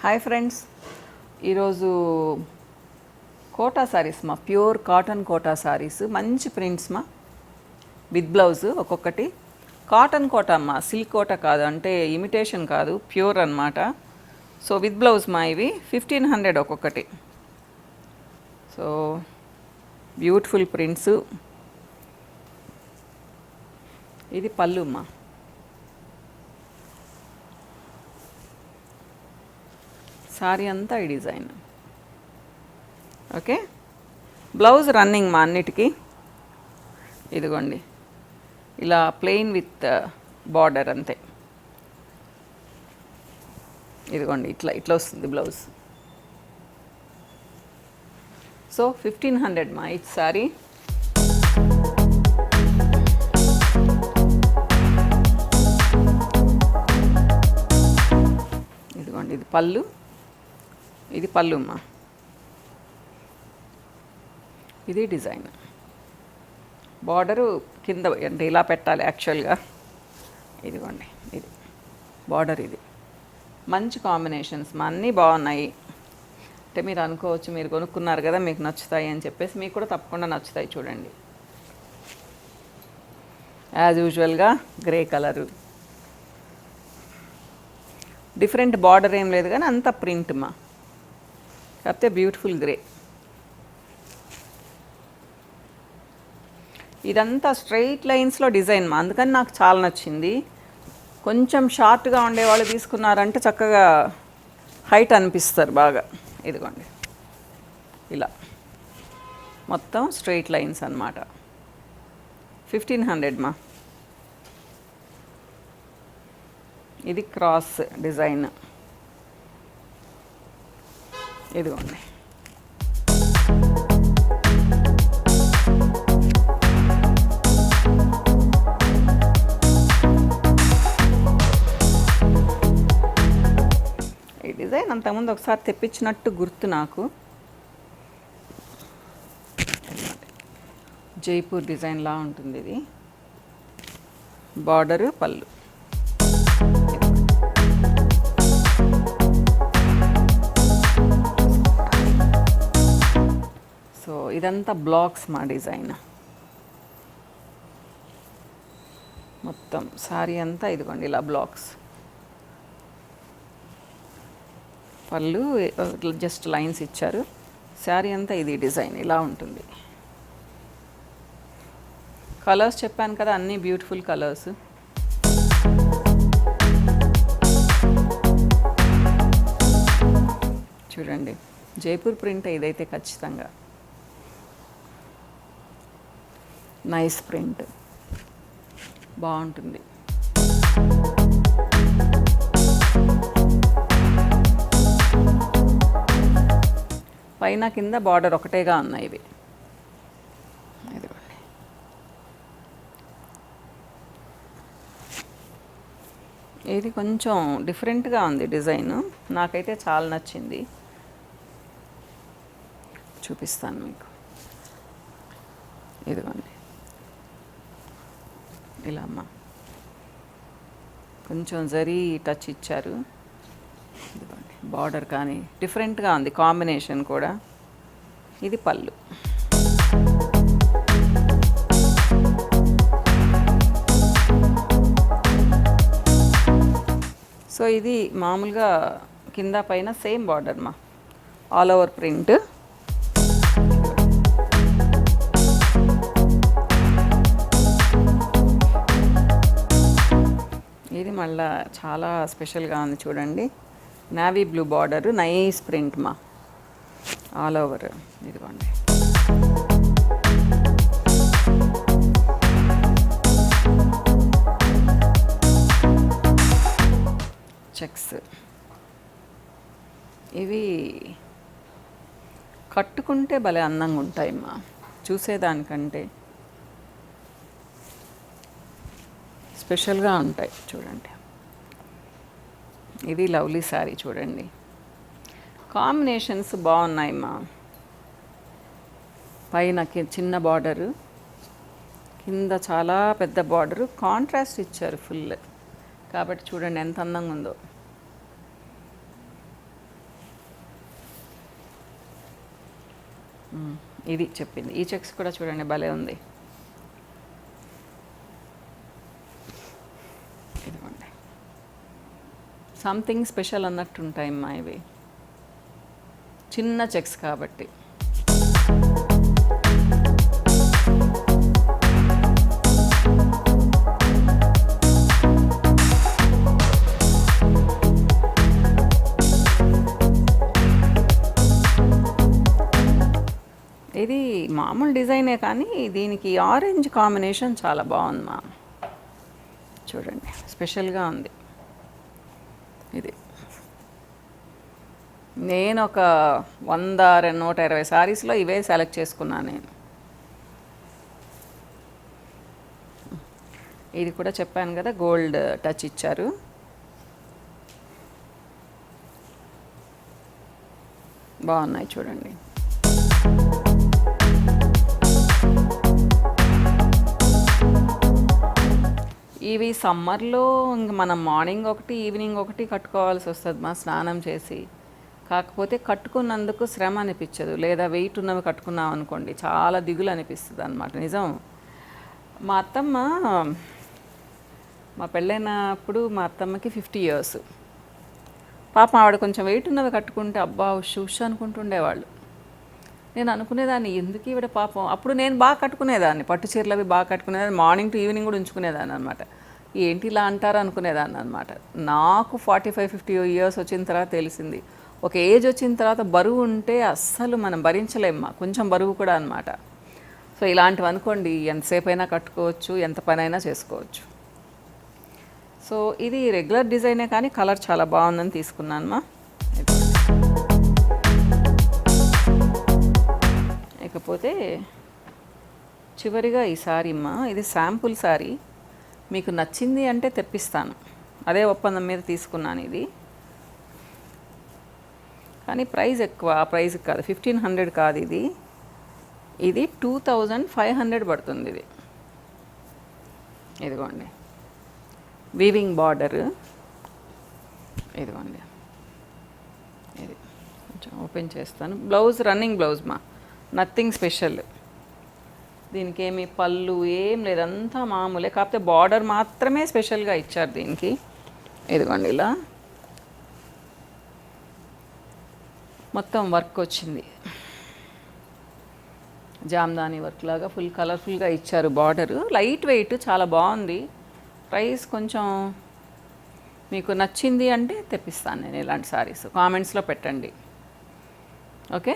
Hi friends, ఈరోజు quota saris మా pure cotton quota saris, మంచి ప్రింట్స్ మా విత్ బ్లౌజ్. ఒక్కొక్కటి కాటన్ కోటా అమ్మా, సిల్క్ కోటా కాదు, అంటే ఇమిటేషన్ కాదు, ప్యూర్ అన్నమాట. సో విత్ బ్లౌజ్ మా ఇవి 1500 ఒక్కొక్కటి. So beautiful prints. ఇది పళ్ళు అమ్మా. సారీ అంతా ఈ డిజైన్. ఓకే, బ్లౌజ్ రన్నింగ్ మా అన్నిటికీ. ఇదిగోండి, ఇలా ప్లెయిన్ విత్ బార్డర్ అంతే. ఇదిగోండి, ఇట్లా ఇట్లా వస్తుంది బ్లౌజ్. సో 1500 మా ఇచ్ సారీ. ఇదిగోండి, ఇది పళ్ళు, ఇది పళ్ళు అమ్మా. ఇది డిజైన్. బార్డరు కింద అంటే ఇలా పెట్టాలి యాక్చువల్గా. ఇదిగోండి, ఇది బార్డర్. ఇది మంచి కాంబినేషన్స్ మా, అన్నీ బాగున్నాయి. అంటే మీరు అనుకోవచ్చు, మీరు కొనుక్కున్నారు కదా మీకు నచ్చుతాయి అని చెప్పేసి. మీకు కూడా తప్పకుండా నచ్చుతాయి. చూడండి, యాజ్ యూజువల్గా గ్రే కలరు, డిఫరెంట్ బార్డర్ ఏం లేదు కానీ అంత ప్రింట్ మా, కాకపోతే బ్యూటిఫుల్ గ్రే. ఇదంతా స్ట్రైట్ లైన్స్లో డిజైన్ మా, అందుకని నాకు చాలా నచ్చింది. కొంచెం షార్ట్గా ఉండేవాళ్ళు తీసుకున్నారంటే చక్కగా హైట్ అనిపిస్తారు బాగా. ఇదిగోండి, ఇలా మొత్తం స్ట్రైట్ లైన్స్ అన్నమాట. 1500 మా. ఇది క్రాస్ డిజైన్. ఇదిగోండి, ఈ డిజైన్ అంతకుముందు ఒకసారి తెప్పించినట్టు గుర్తు నాకు. జైపూర్ డిజైన్లా ఉంటుంది ఇది. బార్డరు, పళ్ళు. సో ఇదంతా బ్లాక్స్ మా డిజైన్. మొత్తం సారీ అంతా ఇదిగోండి ఇలా బ్లాక్స్. పళ్ళు జస్ట్ లైన్స్ ఇచ్చారు. శారీ అంతా ఇది డిజైన్ ఇలా ఉంటుంది. కలర్స్ చెప్పాను కదా, అన్నీ బ్యూటిఫుల్ కలర్స్. చూడండి, జైపూర్ ప్రింట్ ఇదైతే ఖచ్చితంగా. నైస్ ప్రింట్, బాగుంటుంది. పైన కింద బార్డర్ ఒకటేగా ఉన్నాయి ఇవి. ఇదిగోండి, ఇది కొంచెం డిఫరెంట్గా ఉంది డిజైన్, నాకైతే చాలా నచ్చింది. చూపిస్తాను మీకు. ఇదిగోండి, ఇలా అమ్మ కొంచెం జరీ టచ్ ఇచ్చారు. ఇదిగోండి, బార్డర్ కానీ డిఫరెంట్గా ఉంది, కాంబినేషన్ కూడా. ఇది పళ్ళు. సో ఇది మామూలుగా కింద పైన సేమ్ బార్డర్ మా, ఆల్ ఓవర్ ప్రింట్. ఇది మళ్ళీ చాలా స్పెషల్గా ఉంది చూడండి. Navy blue border, nice print మా, ఆల్ ఓవర్. ఇదిగోండి, చెక్స్. ఇవి కట్టుకుంటే భలే అందంగా ఉంటాయమ్మా, చూసేదానికంటే స్పెషల్గా ఉంటాయి. చూడండి, ఇది లవ్లీ శారీ. చూడండి, కాంబినేషన్స్ బాగున్నాయమ్మా. పైన చిన్న బార్డరు, కింద చాలా పెద్ద బార్డరు, కాంట్రాస్ట్ ఇచ్చారు ఫుల్. కాబట్టి చూడండి ఎంత అందంగా ఉందో. ఇది చెప్పింది. ఈ చెక్స్ కూడా చూడండి భలే ఉంది. ఇదిగోండి, సంథింగ్ స్పెషల్ అన్నట్టు ఉంటాయమ్మా ఇవి, చిన్న చెక్స్ కాబట్టి. ఇది మామూలు డిజైనే కానీ దీనికి ఆరెంజ్ కాంబినేషన్ చాలా బాగుంది మా. చూడండి స్పెషల్గా ఉంది ఇది. నేను ఒక 100-120 సారీస్లో ఇవే సెలెక్ట్ చేసుకున్నాను నేను. ఇది కూడా చెప్పాను కదా, గోల్డ్ టచ్ ఇచ్చారు. బాగున్నాయి చూడండి. ఇవి సమ్మర్లో ఇంక మనం మార్నింగ్ ఒకటి ఈవినింగ్ ఒకటి కట్టుకోవాల్సి వస్తుంది మా, స్నానం చేసి. కాకపోతే కట్టుకున్నందుకు శ్రమ అనిపించదు. లేదా వెయిట్ ఉన్నవి కట్టుకున్నాం అనుకోండి చాలా దిగులు అనిపిస్తుంది అనమాట. నిజం. మా అత్తమ్మ, మా పెళ్ళైనప్పుడు మా అత్తమ్మకి 50 years. పాపం ఆవిడ కొంచెం వెయిట్ ఉన్నవి కట్టుకుంటే అబ్బా ఉష్ అనుకుంటుండేవాళ్ళు. నేను అనుకునేదాన్ని ఎందుకు ఈవిడ పాపం. అప్పుడు నేను బాగా కట్టుకునేదాన్ని, పట్టు చీరలు అవి బాగా కట్టుకునేదాన్ని, మార్నింగ్ టు ఈవినింగ్ కూడా ఉంచుకునేదాన్ని అనమాట. ఏంటి ఇలా అంటారు అనుకునేదాన్ని అనమాట. నాకు 45-50 years వచ్చిన తర్వాత తెలిసింది, ఒక ఏజ్ వచ్చిన తర్వాత బరువు ఉంటే అస్సలు మనం భరించలేమ్మా, కొంచెం బరువు కూడా అనమాట. సో ఇలాంటివి అనుకోండి ఎంతసేపు అయినా కట్టుకోవచ్చు, ఎంత పనైనా చేసుకోవచ్చు. సో ఇది రెగ్యులర్ డిజైనే కానీ కలర్ చాలా బాగుందని తీసుకున్నానమ్మా. ఇకపోతే చివరిగా ఈ సారీ అమ్మా, ఇది శాంపుల్ సారీ. మీకు నచ్చింది అంటే తెప్పిస్తాను, అదే ఒప్పందం మీద తీసుకున్నాను ఇది. కానీ ప్రైస్ ఎక్కువ, ఆ ప్రైస్ కాదు, 1500 కాదు ఇది. ఇది 2500 పడుతుంది ఇది. ఇదిగోండి వీవింగ్ బార్డర్. ఇదిగోండి ఇది కొంచెం ఓపెన్ చేస్తాను. బ్లౌజ్ రన్నింగ్ బ్లౌజ్ మా, నథింగ్ స్పెషల్. దీనికి ఏమి పళ్ళు ఏం లేదు, అంతా మామూలే. కాకపోతే బార్డర్ మాత్రమే స్పెషల్గా ఇచ్చారు దీనికి. ఇదిగోండి ఇలా మొత్తం వర్క్ వచ్చింది, జామ్దాని వర్క్ లాగా ఫుల్ కలర్ఫుల్గా ఇచ్చారు. బార్డరు లైట్ వెయిట్, చాలా బాగుంది. ప్రైస్ కొంచెం మీకు నచ్చింది అంటే తెప్పిస్తాను నేను ఇలాంటి సారీస్. కామెంట్స్లో పెట్టండి. ఓకే,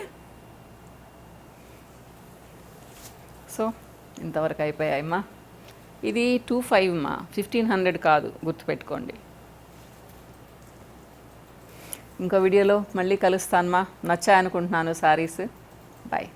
సో ఇంతవరకు అయిపోయాయమ్మా. ఇది 25 మా, 1500 కాదు, గుర్తుపెట్టుకోండి. ఇంకో వీడియోలో మళ్ళీ కలుస్తానమ్మా. నచ్చాయనుకుంటున్నాను సారీస్. బాయ్.